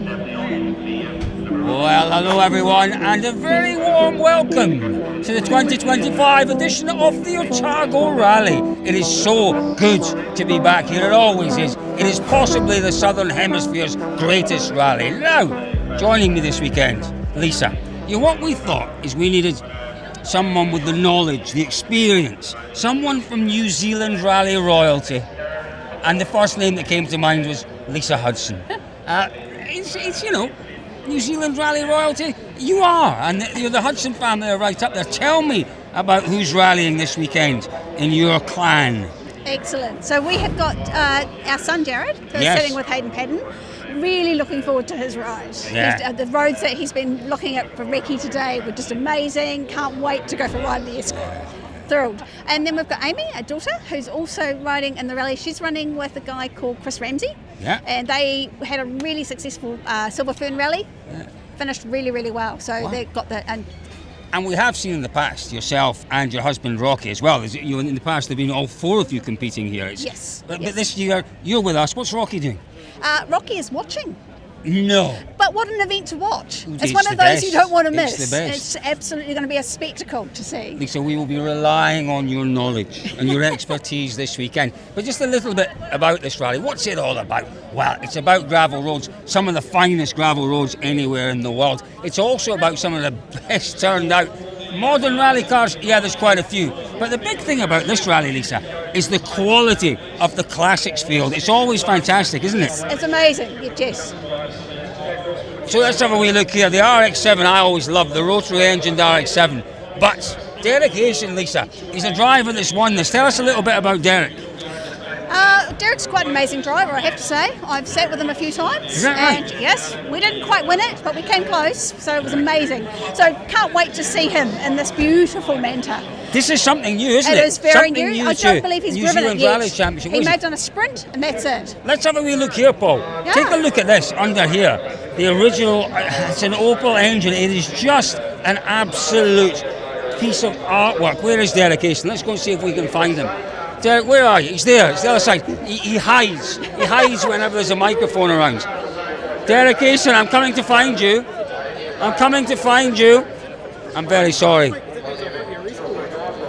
Well, hello everyone, and a very warm welcome to the 2025 edition of the Otago Rally. It is so good to be back here, it always is. It is possibly the Southern Hemisphere's greatest rally. Now, joining me this weekend, Lisa. What we thought is we needed someone with the knowledge, the experience, someone from New Zealand rally royalty. And the first name that came to mind was Lisa Hudson. It's New Zealand rally royalty, you are, and the Hudson family are right up there. Tell me about who's rallying this weekend in your clan. Excellent. So we have got our son Jared, who's Yes. sitting with Hayden Padden. Really looking forward to his ride. Yeah. The roads that he's been looking at for recce today were just amazing. Can't wait to go for a ride in the Escort. Thrilled. And then we've got Amy, our daughter, who's also riding in the rally. She's running with a guy called Chris Ramsey. Yeah. And they had a really successful Silver Fern rally. Yeah. Finished really, really well. So Wow. they got the... And we have seen in the past yourself and your husband Rocky as well. In the past, there have been all four of you competing here. Yes. But this year, you're with us. What's Rocky doing? Rocky is watching. No. But what an event to watch. It's It's one the of those best. you don't want to It's miss. the best. It's absolutely going to be a spectacle to see. Lisa, we will be relying on your knowledge and your expertise this weekend. But just a little bit about this rally. What's it all about? Well, it's about gravel roads, some of the finest gravel roads anywhere in the world. It's also about some of the best turned out modern rally cars. Yeah, there's quite a few. But the big thing about this rally, Lisa, is the quality of the classics field. It's always fantastic, isn't it? It's amazing, yes. So let's have a wee look here. The RX-7, I always love the rotary engined RX-7. But Derek Hazen, Lisa, he's a driver that's won this. Tell us a little bit about Derek. Derek's quite an amazing driver, I have to say. I've sat with him a few times. Is that right? And yes, we didn't quite win it, but we came close, so it was amazing. So can't wait to see him in this beautiful Manta. This is something new, isn't it? It is very Something new. I to don't believe he's New driven Zealand it yet. Rally Championship. He What may is have done a sprint, and that's it. Let's have a wee look here, Paul. Yeah. Take a look at this under here. The original, it's an Opel engine. It is just an absolute piece of artwork. Where is Derek Hazen? Let's go and see if we can find him. Derek, where are you? He's there. It's the other side. He hides. He hides whenever there's a microphone around. Derek Hazen, I'm coming to find you. I'm coming to find you. I'm very sorry.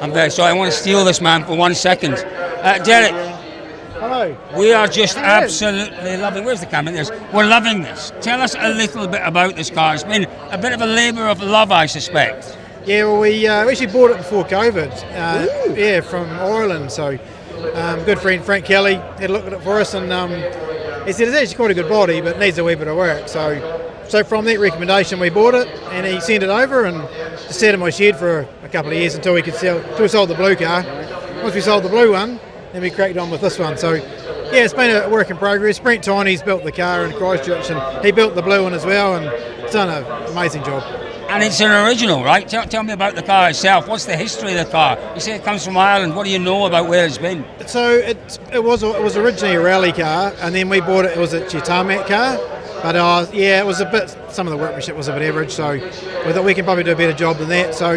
I'm very sorry. I want to steal this man for 1 second. Derek. Hello. We are just absolutely loving. Where's the camera? There's. We're loving this. Tell us a little bit about this car. It's been a bit of a labour of love, I suspect. Yeah, well, we actually bought it before COVID. From Ireland. So, good friend Frank Kelly had looked at it for us, and he said it's actually quite a good body, but needs a wee bit of work. So from that recommendation, we bought it, and he sent it over and just sat in my shed for a couple of years until we sold the blue car. Once we sold the blue one, then we cracked on with this one. So, yeah, it's been a work in progress. Brent Tiny's built the car in Christchurch, and he built the blue one as well, and it's done an amazing job. And it's an original, right? Tell me about the car itself. What's the history of the car? You say it comes from Ireland. What do you know about where it's been? So it was originally a rally car, and then we bought it. It was a tarmac car, but it was a bit. Some of the workmanship was a bit average, so we thought we can probably do a better job than that. So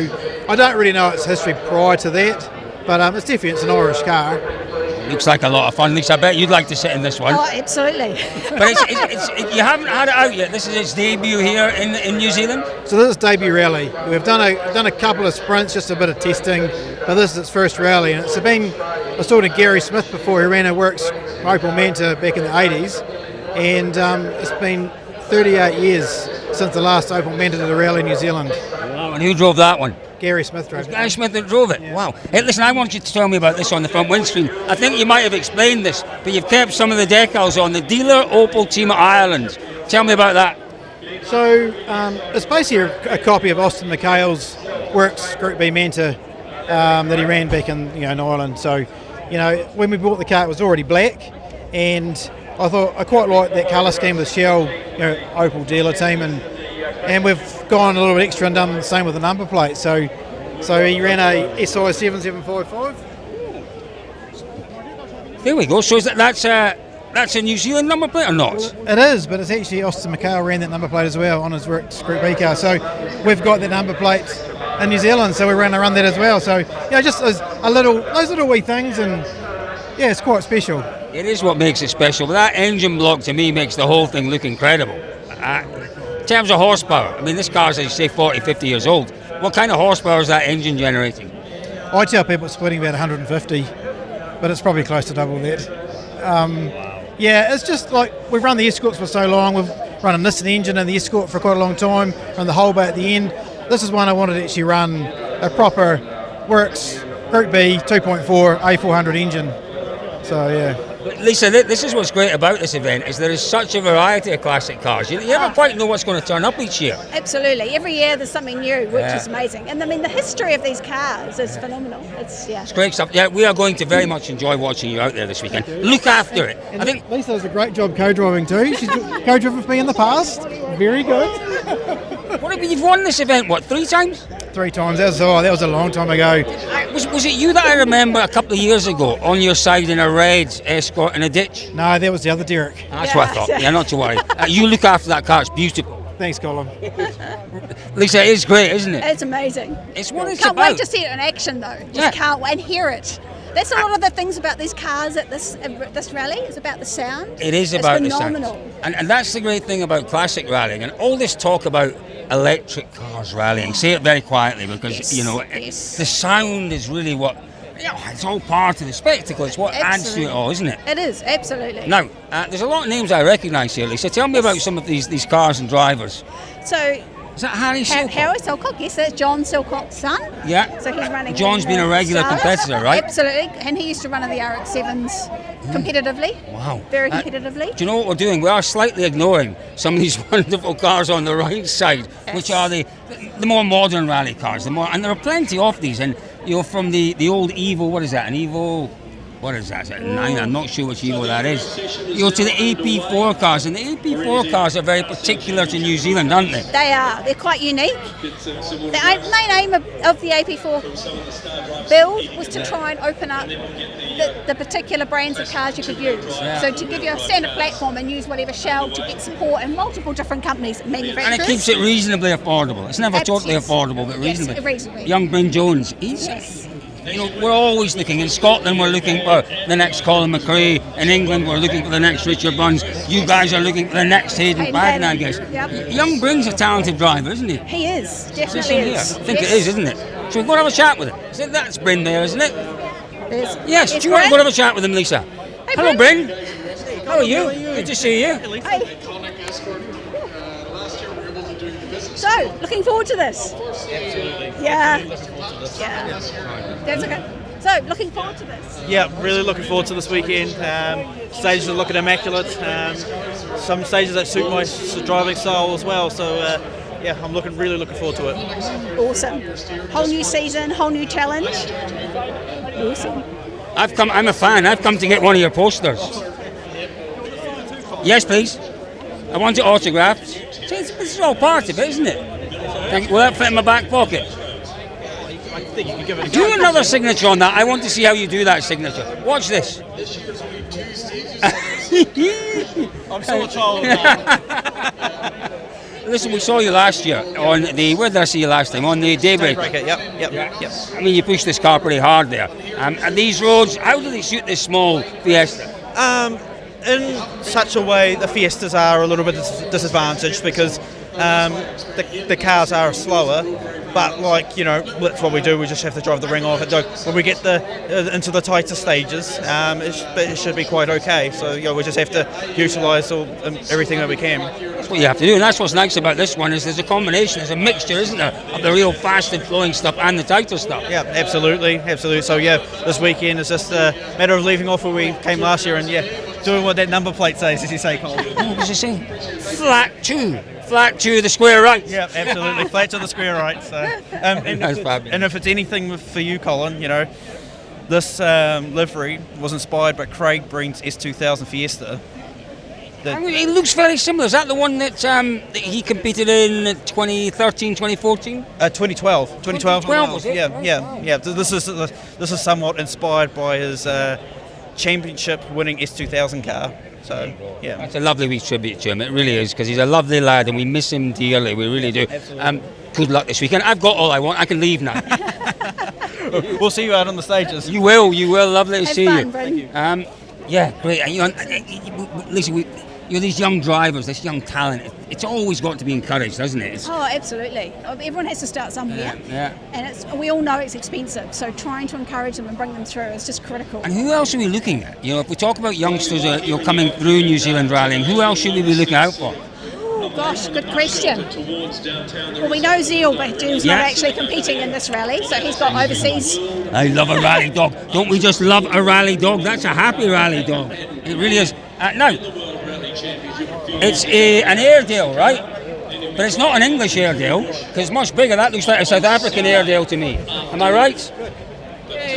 I don't really know its history prior to that, but it's an Irish car. Looks like a lot of fun. Lisa, I bet you'd like to sit in this one. Oh, absolutely. But you haven't had it out yet. This is its debut here in New Zealand. So this is debut rally. We've done a couple of sprints, just a bit of testing, but this is its first rally, and it's been. I was talking to Gary Smith before. He ran a Works Opel Manta back in the 80s, and it's been 38 years since the last Opel Manta did a rally in New Zealand. Wow, and who drove that one? Gary Smith drove it. Gary Smith that drove it. Yeah. Wow. Hey, listen, I want you to tell me about this on the front windscreen. I think you might have explained this, but you've kept some of the decals on. The dealer Opel Team of Ireland. Tell me about that. So it's basically a copy of Austin McHale's Works Group B Manta that he ran back in Ireland. So when we bought the car, it was already black, and I thought I quite liked that colour scheme with Shell, Opel dealer team, and we've gone a little bit extra and done the same with the number plate. So he ran a SI 7755. There we go. So that's a New Zealand number plate or not? It is, but it's actually Austin McHale ran that number plate as well on his Works Group B car. So we've got that number plate in New Zealand, so we're going to run that as well. So just those little wee things, and it's quite special. It is what makes it special. But that engine block to me makes the whole thing look incredible. In terms of horsepower, I mean, this car's, as you say, 40, 50 years old. What kind of horsepower is that engine generating? I tell people it's splitting about 150, but it's probably close to double that. Yeah, it's just like we've run the Escorts for so long. We've run a Nissan engine in the Escort for quite a long time, run the whole bay at the end. This is one I wanted to actually run a proper works Group B 2.4 A400 engine. So yeah. But Lisa, this is what's great about this event, is there is such a variety of classic cars. You never quite know what's going to turn up each year. Absolutely. Every year there's something new, which is amazing. And I mean, the history of these cars is phenomenal. It's great stuff. Yeah, we are going to very much enjoy watching you out there this weekend. Look after it. And I think Lisa does a great job co-driving too. She's co-driven with me in the past. Very good. You've won this event, what, 3 times? 3 times. That was a long time ago. Was it you that I remember a couple of years ago on your side in a red Escort in a ditch? No, that was the other Derek. That's what I thought. Yeah, not to worry. You look after that car. It's beautiful. Thanks, Colin. Lisa, it is great, isn't it? It's amazing. It's what it's Can't about. wait to see it in action, though. Can't wait and hear it. That's a lot of the things about these cars at this rally. It's about the sound. It is about the phenomenal. sound. And that's the great thing about classic rallying. And all this talk about electric cars rallying, say it very quietly, because, the sound is really what... it's all part of the spectacle. It's what adds to it all, isn't it? It is, absolutely. Now, there's a lot of names I recognise here, Lisa. Tell me about some of these cars and drivers. So... Is that Harry Silcock? Harry Silcock, yes, that's John Silcock's son. Yeah. So he's running. John's been a regular competitor, right? Absolutely, and he used to run in the RX-7s competitively. Wow. Very competitively. Do you know what we're doing? We are slightly ignoring some of these wonderful cars on the right side, which are the more modern rally cars. And there are plenty of these. And from the old Evo, what is that? An Evo. What is that? Is that 9? I'm not sure which Evo that is. To the AP4 cars, and the AP4 cars are very particular to New Zealand, aren't they? They are. They're quite unique. The main aim of the AP4 build was to try and open up the particular brands of cars you could use. Yeah. So to give you a standard platform and use whatever shell to get support in multiple different companies, manufacturers. And it keeps it reasonably affordable. It's never totally affordable, but reasonably. Yes, reasonably. Young Bryn Jones, we're always looking. In Scotland, we're looking for the next Colin McRae. In England, we're looking for the next Richard Burns. You guys are looking for the next Hayden Baden, I guess. Yep. Young Bryn's a talented driver, isn't he? He is, definitely is. I think it is, isn't it? So we've got to have a chat with him. That's Bryn there, isn't it? Yes, do you want to go and have a chat with him, Lisa? Hey, hello, Bryn. How are you? Good to see you. Hey. So, looking forward to this. Absolutely. Yeah. That's okay. So, looking forward to this. Yeah, really looking forward to this weekend. Stages are looking immaculate. Some stages that suit my driving style as well. So, I'm really looking forward to it. Awesome. Whole new season, whole new challenge. Awesome. I'm a fan. I've come to get one of your posters. Yes, please. I want it autographed. See, this is all part of it, isn't it? Thank you. Will that fit in my back pocket? I think you can give it a do go. Another signature on that. I want to see how you do that signature. Watch this. I'm still a child. Listen, we saw you last year on the. Where did I see you last time? On the Daybreaker. Yep. I mean, you pushed this car pretty hard there. And these roads, how do they suit this small Fiesta? In such a way, the Fiestas are a little bit disadvantaged because the cars are slower. But that's what we do. We just have to drive the ring off. When we get into the tighter stages, it should be quite okay. So we just have to utilise everything that we can. That's what you have to do, and that's what's nice about this one is there's a combination, there's a mixture, isn't there, of the real fast and flowing stuff and the tighter stuff. Yeah, absolutely. So this weekend is just a matter of leaving off where we came last year and doing what that number plate says, as you say, Colin. What does it say? Flat 2, the square right. Yeah, absolutely. Flat to the square right. So, and if it's anything for you, Colin, this livery was inspired by Craig Breen's S2000 Fiesta. It looks very similar. Is that the one that he competed in 2013, 2014? 2012. 2012 was it? Yeah. This is somewhat inspired by his championship-winning S2000 car. So, yeah. That's a lovely wee tribute to him, it really is, because he's a lovely lad and we miss him dearly, we really do. Good luck this weekend. I've got all I want, I can leave now. We'll see you out on the stages. You will, lovely to see you. Thank you. Yeah, great. Listen, these young drivers, this young talent. It's always got to be encouraged, doesn't it? Oh, absolutely. Everyone has to start somewhere. Yeah. And we all know it's expensive, so trying to encourage them and bring them through is just critical. And who else are we looking at? If we talk about youngsters coming through New Zealand rallying, who else should we be looking out for? Oh gosh, good question. Well, we know Zeal, but Zeal's not actually competing in this rally, so he's got overseas. I love a rally dog. Don't we just love a rally dog? That's a happy rally dog. It really is. Now, it's an Airedale, right? But it's not an English Airedale, because it's much bigger. That looks like a South African Airedale to me. Am I right? Yeah,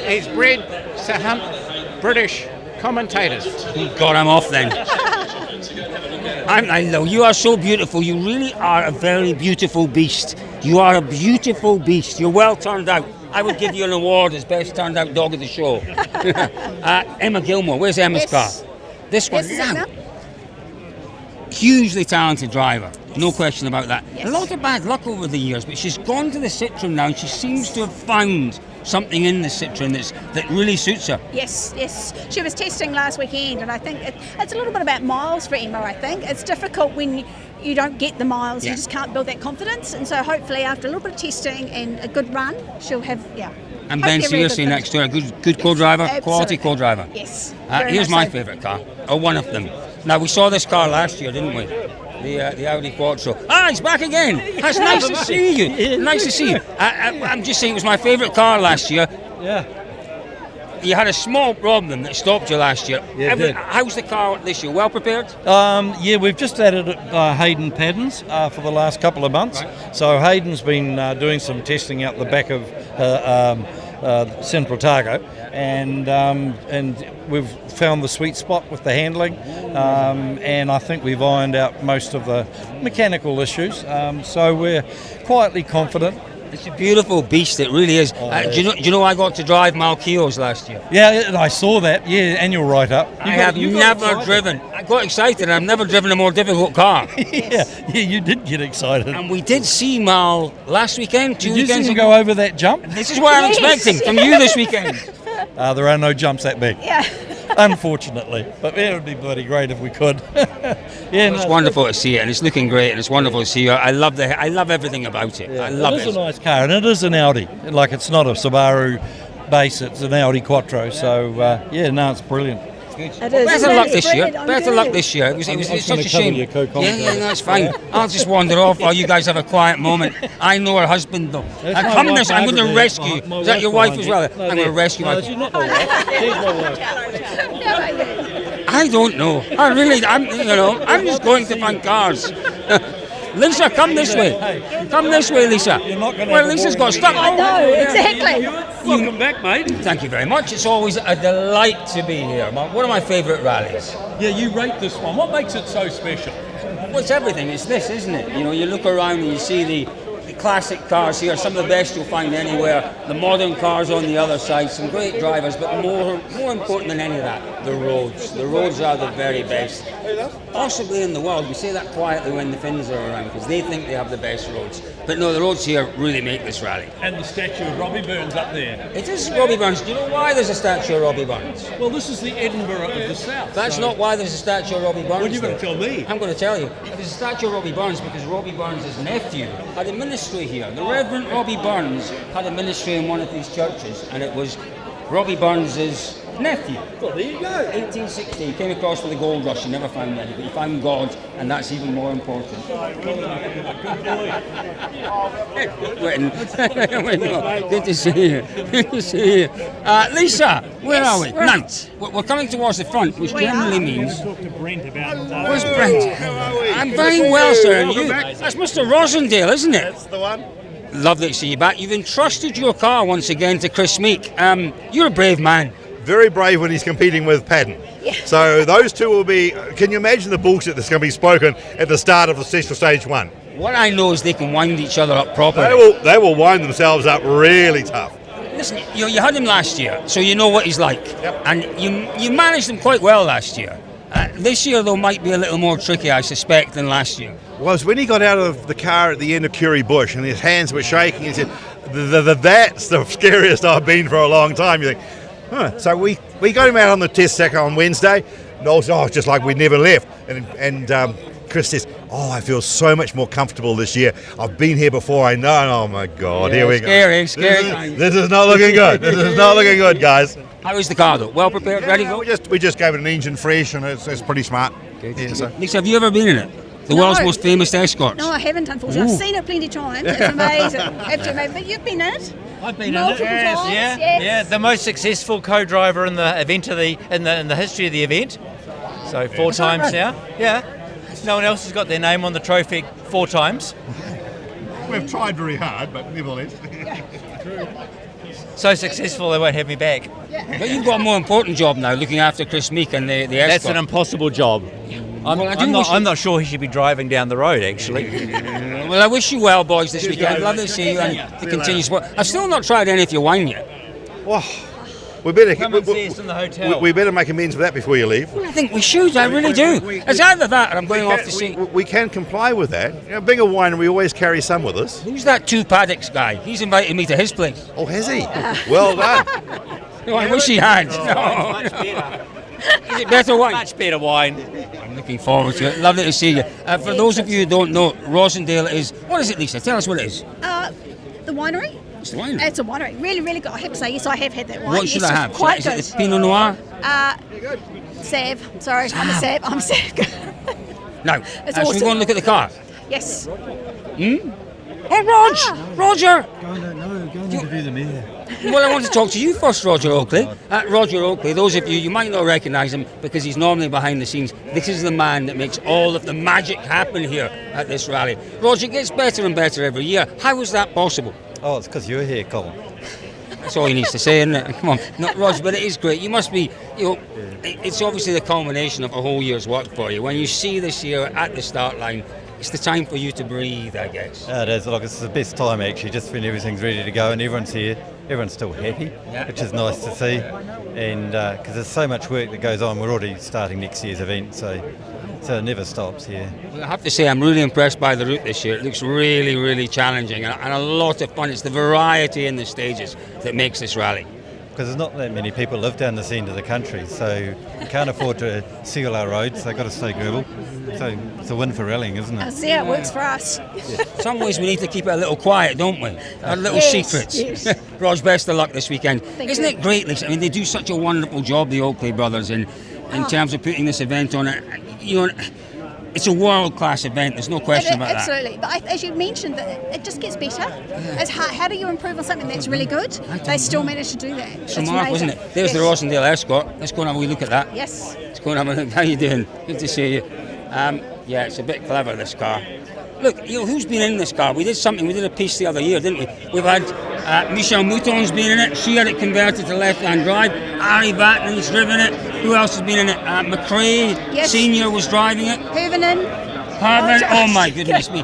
he's bred to hunt British commentators. God, I'm off then. I know, you are so beautiful. You really are a very beautiful beast. You are a beautiful beast. You're well turned out. I would give you an award as best turned out dog of the show. Emma Gilmore, where's Emma's car? This one. Hugely talented driver, no question about that. Yes. A lot of bad luck over the years, but she's gone to the Citroen now and she seems to have found something in the Citroen that really suits her. Yes. She was testing last weekend, and I think it's a little bit about miles for Emma, I think. It's difficult when you don't get the miles, you just can't build that confidence, and so hopefully after a little bit of testing and a good run, she'll have, And Ben Searcy next to her, good co-driver, quality co-driver. Yes. Here's my favourite car, or one of them. Now, we saw this car last year, didn't we? The Audi Quattro. It's back again. That's nice to see you. Nice to see you. I'm just saying it was my favourite car last year. Yeah. You had a small problem that stopped you last year. Yeah, it did. How's the car this year? Well prepared? We've just added Hayden paddens for the last couple of months. Right. So Hayden's been doing some testing out the back of Central Otago, and we've found the sweet spot with the handling, and I think we've ironed out most of the mechanical issues. So we're quietly confident. It's a beautiful beast, it really is. Do you know I got to drive Malkios last year? Yeah, I saw that. Yeah, annual write-up. I have never driven. I got excited. I've never driven a more difficult car. yeah, you did get excited. And we did see Mal last weekend. Did you see him go over that jump? This is what I'm expecting from you this weekend. There are no jumps that big. Yeah. Unfortunately, but it would be bloody great if we could. It's wonderful to see it, and it's looking great, and it's wonderful to see you. I love everything about it. Yeah, I love it. It is a nice car, and it is an Audi. Like, it's not a Subaru base; it's an Audi Quattro. So it's brilliant. It is. Better luck this year. Brilliant. Better luck this year. It was such a shame. Your co-commentator. Yeah, it's fine. I'll just wander off while you guys have a quiet moment. I know her husband though. That's I'm my wife, going to Margaret. rescue. My Is that your wife as well? No, I'm going to rescue No, my. she's not my wife. She's my wife. I don't know. I'm just going to find cars. Lisa, come this way. Come this way, Lisa. You're not gonna Well, have a Lisa's boring got stuck. I know, exactly. Welcome back, mate. Thank you very much. It's always a delight to be here. One of my favourite rallies. Yeah, you rate this one. What makes it so special? Well, it's everything. It's this, isn't it? You look around and you see the classic cars here, some of the best you'll find anywhere. The modern cars on the other side, some great drivers, but more important than any of that, the roads. The roads are the very best, possibly in the world. We say that quietly when the Finns are around because they think they have the best roads. But no, the roads here really make this rally. And the statue of Robbie Burns up there. It is Robbie Burns. Do you know why there's a statue of Robbie Burns? Well, this is the Edinburgh of the South. That's not why there's a statue of Robbie Burns. Well, you've got to tell me. I'm going to tell you. There's a statue of Robbie Burns because Robbie Burns' nephew had a ministry here. The Reverend Robbie Burns had a ministry in one of these churches, and it was Robbie Burns' nephew. Well, there you go. 1860, he came across with the gold rush. He never found any, but he found God, and that's even more important. Good to see you. Good to see you. Lisa, where are we? Right. Now, we're coming towards the front, which generally means. Talk to Brent about Where's Brent? I'm very well, sir. And you? That's Mr. Rosendale, isn't it? That's the one. Lovely to see you back. You've entrusted your car once again to Chris Meek. You're a brave man. Very brave when he's competing with Padden. So those two will be. Can you imagine the bullshit that's going to be spoken at the start of the stage one? What I know is they can wind each other up properly. They will wind themselves up really tough. Listen, you had him last year, so you know what he's like. Yep. And you managed him quite well last year. This year, though, might be a little more tricky, I suspect, than last year. Was when he got out of the car at the end of Curry Bush and his hands were shaking. He said, "That's the scariest I've been for a long time." You think, huh. So we got him out on the test track on Wednesday. Noel, oh, just like we never left. And Chris says, oh, I feel so much more comfortable this year. I've been here before, I know. Oh my God, here we go. Scary. This is not looking good. This is not looking good, guys. How is the car though? Well prepared, ready to go? We just gave it an engine fresh, and it's pretty smart. Yeah, so. Lisa, have you ever been in it? The world's most famous escorts. No, I haven't, unfortunately. I've seen it plenty of times. It's amazing. Absolutely. But you've been in it? I've been multiple in it. times. Yeah. The most successful co-driver in the event in the history of the event. So 4 times right? now. Yeah. No one else has got their name on the trophy 4 times. We've tried very hard, but nevertheless. So successful they won't have me back. But you've got a more important job now, looking after Chris Meek and the escort. That's an impossible job. I'm not sure he should be driving down the road, actually. Well, I wish you well, boys, this weekend. Love to see you and to continue support. I've still not tried any of your wine yet. Well, we better Come and see us in the hotel. we better make amends for that before you leave. Well, I think we should. I really do. It's either that or I'm going off to see. We can comply with that. You know, being a winery, we always carry some with us. Who's that 2 Paddocks guy? He's invited me to his place. Oh, has he? Well done. No, I wish he had. Much better. Is it better wine? Much better wine. I'm looking forward to it. Lovely to see you. For those of you who don't know, Rosendale is... What is it, Lisa? Tell us what it is. The winery? It's the wine. It's a winery. Really, really good. I have to say, yes, I have had that wine. What should I have? Quite Is good. it the Pinot Noir? Sav. Sorry, I'm a Sav. I'm Sav. No. It's Should we awesome. go and look at the car? Yes. Oh, Rog! Roger! Go and interview the mayor. Well, I want to talk to you first, Roger Oakley. Roger Oakley, those of you might not recognise him because he's normally behind the scenes. This is the man that makes all of the magic happen here at this rally. Roger, it gets better and better every year. How is that possible? Oh, it's because you're here, Colin. That's all he needs to say, isn't it? Come on, not Roger, but it is great. You must be, it's obviously the culmination of a whole year's work for you. When you see this year at the start line, it's the time for you to breathe, I guess. It is. Look, it's the best time actually, just when everything's ready to go and everyone's here. Everyone's still happy, which is nice to see. And because there's so much work that goes on, we're already starting next year's event, so it never stops here. Well, I have to say, I'm really impressed by the route this year. It looks really, really challenging and a lot of fun. It's the variety in the stages that makes this rally. Because there's not that many people live down this end of the country, so we can't afford to seal our roads. They've got to stay gravel. So it's a win for rallying, isn't it? Yeah, it works for us. In some ways, we need to keep it a little quiet, don't we? Our little secrets. Yes. Rog, best of luck this weekend. Thank Isn't you. it great, Lisa? I mean, they do such a wonderful job, the Oakley brothers, in terms of putting this event on. It's a world-class event. There's no question about that. Absolutely. But as you mentioned, it just gets better. It's how do you improve on something that's really good? They still manage to do that. It's remarkable, isn't it? There's the Rosendale Escort. Let's go and have a wee look at that. Yes. Let's go and have a look. How you doing? Good to see you. Yeah, it's a bit clever, this car. Look, who's been in this car? We did a piece the other year, didn't we? We've had Michelle Mouton's been in it. She had it converted to left-hand drive. Ari Batman's driven it. Who else has been in it? McRae Senior was driving it. Hervinen. Oh my goodness me.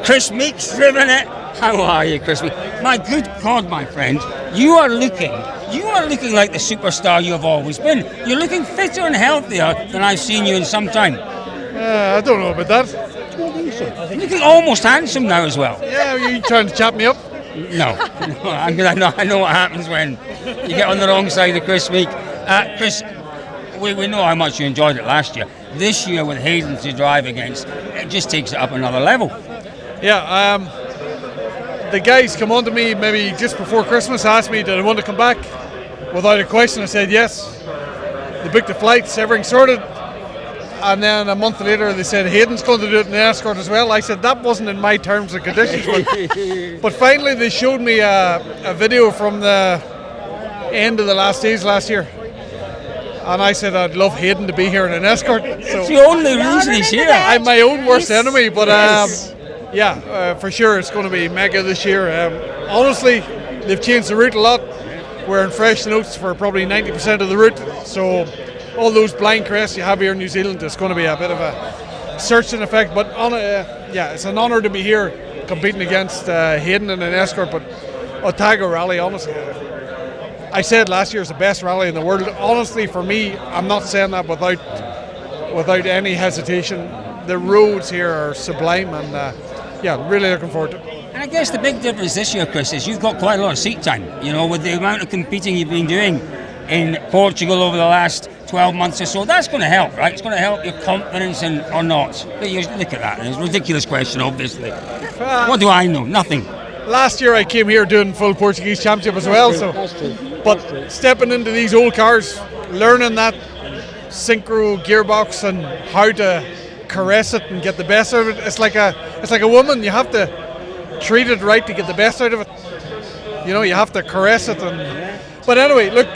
Chris Meek's driven it. How are you, Chris Meek? My good God, my friend, you are looking like the superstar you have always been. You're looking fitter and healthier than I've seen you in some time. I don't know about that. You're looking almost handsome now as well. Yeah, are you trying to chat me up? No, I know what happens when you get on the wrong side of Chris Meek. Chris, we know how much you enjoyed it last year. This year with Hayden to drive against, it just takes it up another level. Yeah, the guys come on to me maybe just before Christmas, asked me did I want to come back. Without a question, I said yes. They booked the flights, everything sorted. And then a month later they said Hayden's going to do it in the escort as well. I said that wasn't in my terms and conditions. But finally they showed me a video from the end of the last days last year. And I said I'd love Hayden to be here in an escort. It's the only reason he's here. I'm my own worst enemy, but for sure it's going to be mega this year. Honestly, they've changed the route a lot. We're in fresh notes for probably 90% of the route. So all those blind crests you have here in New Zealand, it's going to be a bit of a searching effect. But it's an honour to be here competing against Hayden in an escort. But Otago rally, honestly, I said last year is the best rally in the world. Honestly, for me, I'm not saying that without any hesitation. The roads here are sublime, and really looking forward to it. And I guess the big difference this year, Chris, is you've got quite a lot of seat time. With the amount of competing you've been doing in Portugal over the last 12 months or so. That's going to help, right? It's going to help your confidence or not. But you look at that. It's a ridiculous question, obviously. What do I know? Nothing. Last year I came here doing full Portuguese Championship as well. So, but stepping into these old cars, learning that synchro gearbox and how to caress it and get the best out of it. It's like a woman. You have to treat it right to get the best out of it. You know, you have to caress it. But anyway, look.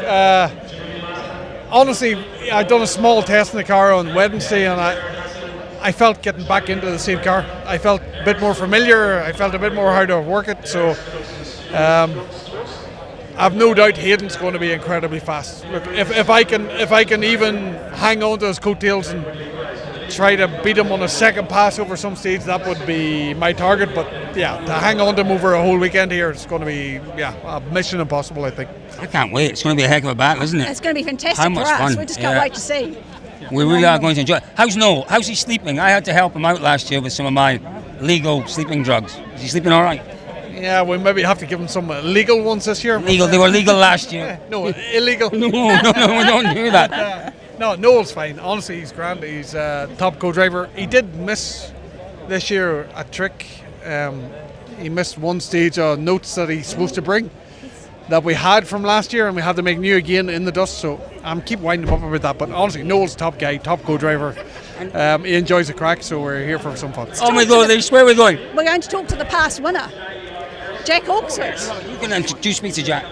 Honestly, I'd done a small test in the car on Wednesday, and I felt getting back into the same car. I felt a bit more familiar. I felt a bit more how to work it. So I've no doubt Hayden's going to be incredibly fast. Look, if I can even hang on to his coattails and try to beat him on a second pass over some stage, that would be my target. But yeah, to hang on to him over a whole weekend here, it's going to be a mission impossible, I think. I can't wait. It's going to be a heck of a battle, isn't it? It's going to be fantastic How much for us. fun. We just can't wait to see. We really are going to enjoy it. How's Noel? How's he sleeping? I had to help him out last year with some of my legal sleeping drugs. Is he sleeping all right? Yeah, we maybe have to give him some legal ones this year. Legal. They were legal last year. No, illegal. No, we don't do that. No, Noel's fine. Honestly, he's grand. He's a top co-driver. He did miss this year a trick. He missed one stage of notes that he's supposed to bring that we had from last year, and we had to make new again in the dust. So I'm keep winding him up about that. But honestly, Noel's top guy, top co-driver. He enjoys the crack, so we're here for some fun. Oh my God, where are we going? We're going to talk to the past winner, Jack Hawksworth. You can introduce me to Jack.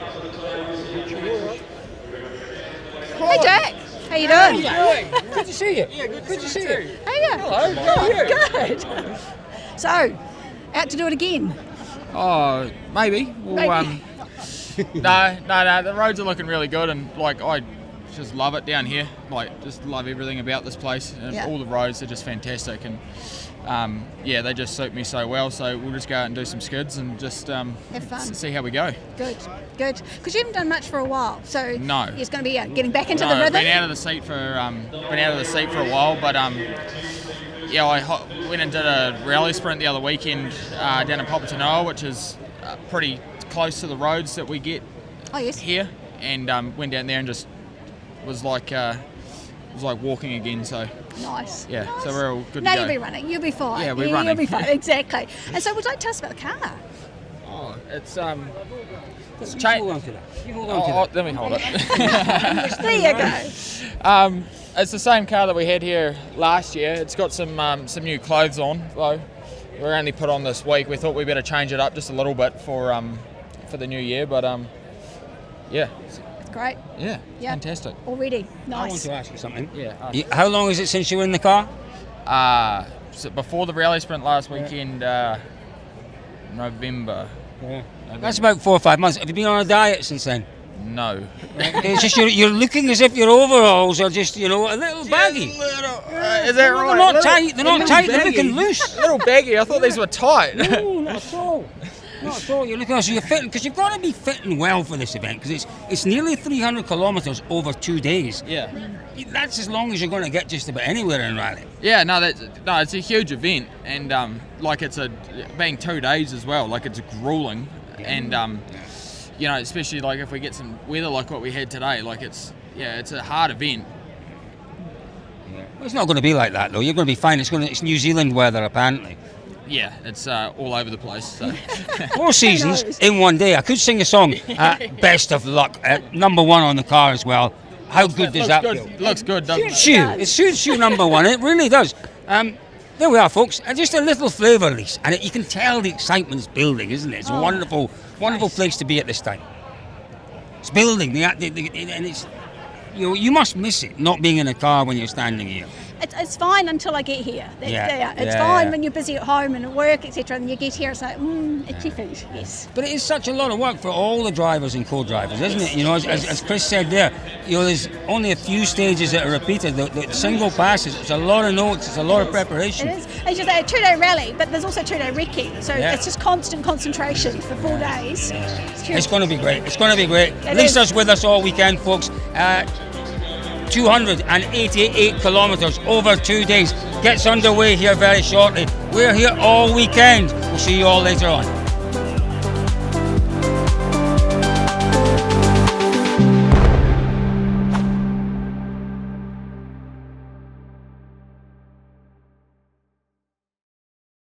Hey Jack, how you doing? Good to see you. Yeah, good to see you. Hey, hello. Good. So, out to do it again? Oh, maybe. Well, Maybe. No. The roads are looking really good, and like I just love it down here. Like, just love everything about this place, and all the roads are just fantastic, and they just suit me so well. So we'll just go out and do some skids and just have fun. See how we go. Good. Because you haven't done much for a while, so No. it's going to be getting back into the I've rhythm. been out of the seat for a while, but I went and did a rally sprint the other weekend down in Papatinoa, which is pretty close to the roads that we get here, and went down there and just was like walking again. So nice. Yeah, nice. so we're all good now to go. You'll be running. You'll be fine. Yeah, we're running. You'll be fine. Exactly. And so, would you like to tell us about the car? Oh, it's Hold on to that. let me hold it. There you go. It's the same car that we had here last year. It's got some new clothes on, though. We're only put on this week. We thought we better change it up just a little bit for the new year, but yeah. Great. Yeah. Fantastic. Already. I want Nice. to ask you something. Yeah. How long is it since you were in the car? So before the rally sprint last weekend, November. Yeah. That's about 4 or 5 months. Have you been on a diet since then? No. It's just you're looking as if your overalls are just, a little baggy. Is that right? They're not tight. They're not tight. They're looking loose. A little baggy. I thought these were tight. No, not at all. Not at all. You're looking, so you're fitting, because you've got to be fitting well for this event, because it's nearly 300 kilometres over 2 days. Yeah. That's as long as you're going to get just about anywhere in rally. Yeah, it's a huge event, and it's being 2 days as well. Like, it's grueling, and especially like if we get some weather like what we had today, like it's a hard event. Well, it's not going to be like that though. You're going to be fine. It's New Zealand weather apparently. Yeah, it's all over the place. So. 4 seasons in 1 day. I could sing a song. Best of luck. Number 1 on the car as well. How good does that feel? Looks good, doesn't it? It suits you, number 1. It really does. There we are, folks. Just a little flavour, Lise. And you can tell the excitement's building, isn't it? It's a wonderful place to be at this time. It's building. And it's you must miss it, not being in a car when you're standing here. It's fine until I get here. It's fine when you're busy at home and at work, etc. And you get here, it's like, itchy feet. Yes. But it is such a lot of work for all the drivers and co-drivers, isn't it? As Chris said there, there's only a few stages that are repeated. The single passes, it's a lot of notes, it's a lot of preparation. It is. It's just a 2-day rally, but there's also 2-day recce. So it's just constant concentration for 4 days. It's going to be great. It's going to be great. Lisa's with us all weekend, folks. 288 kilometres over 2 days. Gets underway here very shortly. We're here all weekend. We'll see you all later on.